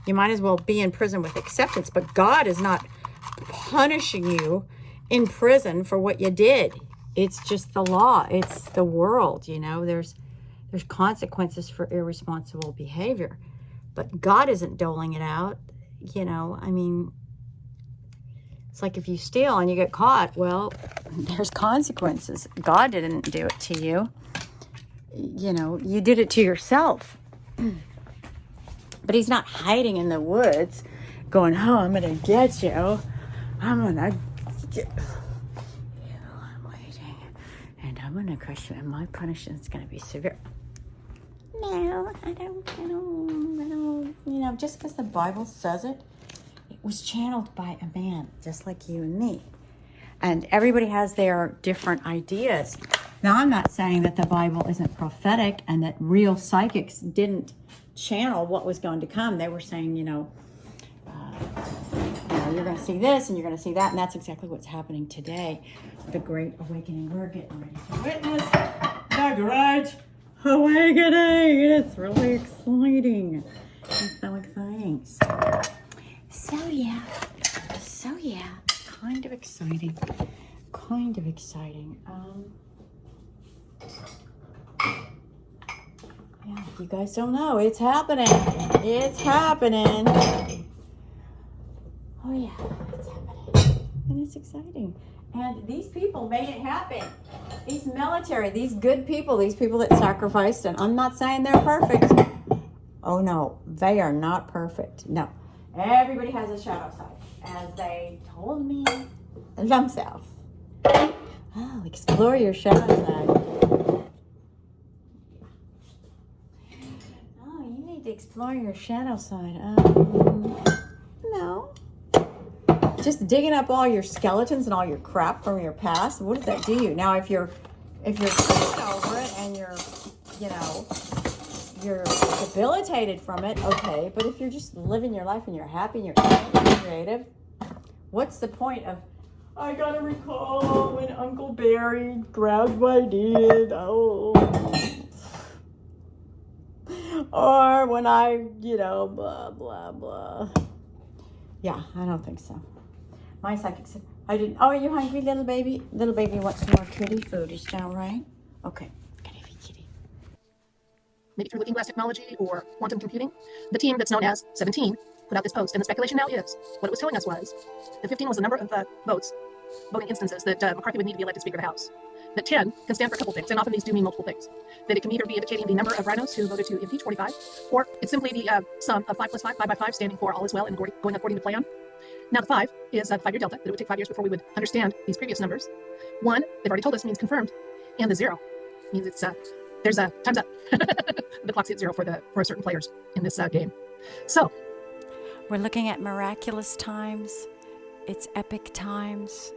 you might as well be in prison with acceptance, but God is not punishing you in prison for what you did. It's just the law. It's the world, you know. There's consequences for irresponsible behavior, but God isn't doling it out, you know. I mean, it's like if you steal and you get caught, well, there's consequences. God didn't do it to you. You know, you did it to yourself. But he's not hiding in the woods going, oh, I'm going to get you. I'm going to get you. I'm waiting. And I'm going to crush you. And my punishment's going to be severe. No, I don't. You know, just because the Bible says it, it was channeled by a man just like you and me. And everybody has their different ideas. Now, I'm not saying that the Bible isn't prophetic and that real psychics didn't channel what was going to come. They were saying, you know, you're going to see this and you're going to see that. And that's exactly what's happening today. The Great Awakening. We're getting ready to witness the Great Awakening. It's really exciting. It's so exciting. So yeah. Kind of exciting. Yeah, you guys don't know. It's happening. Oh yeah, it's happening. And it's exciting. And these people made it happen. These military, these good people, these people that sacrificed, and I'm not saying they're perfect. Oh no, they are not perfect. No. Everybody has a shadow side, as they told me themselves. Oh, explore your shadow side. Oh, you need to explore your shadow side. No. Just digging up all your skeletons and all your crap from your past. What does that do you? Now, if you're getting over it and you're debilitated from it, okay. But if you're just living your life and you're happy and you're creative, what's the point of, I gotta recall when Uncle Barry grabbed what I did, or when I, blah, blah, blah. Yeah, I don't think so. My psychic said, I didn't, oh, are you hungry, little baby? Little baby wants some more kitty food, is that right? Okay, kitty. Maybe through looking glass technology or quantum computing, the team that's known as 17 put out this post, and the speculation now is, what it was telling us was, that 15 was the number of voting instances that McCarthy would need to be elected Speaker of the House. That 10 can stand for a couple things, and often these do mean multiple things. That it can either be indicating the number of rhinos who voted to impeach 45, or it's simply the sum of 5 plus 5, 5 by 5, standing for all is well and going according to plan. Now the 5 is a 5-year delta, that it would take 5 years before we would understand these previous numbers. 1, they've already told us, means confirmed, and the 0 means it's there's a time's up. The clock's at 0 for certain players in this game. So we're looking at miraculous times. It's epic times.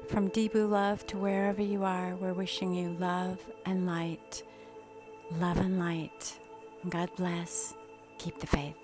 From Debu Love to wherever you are, we're wishing you love and light. Love and light. God bless. Keep the faith.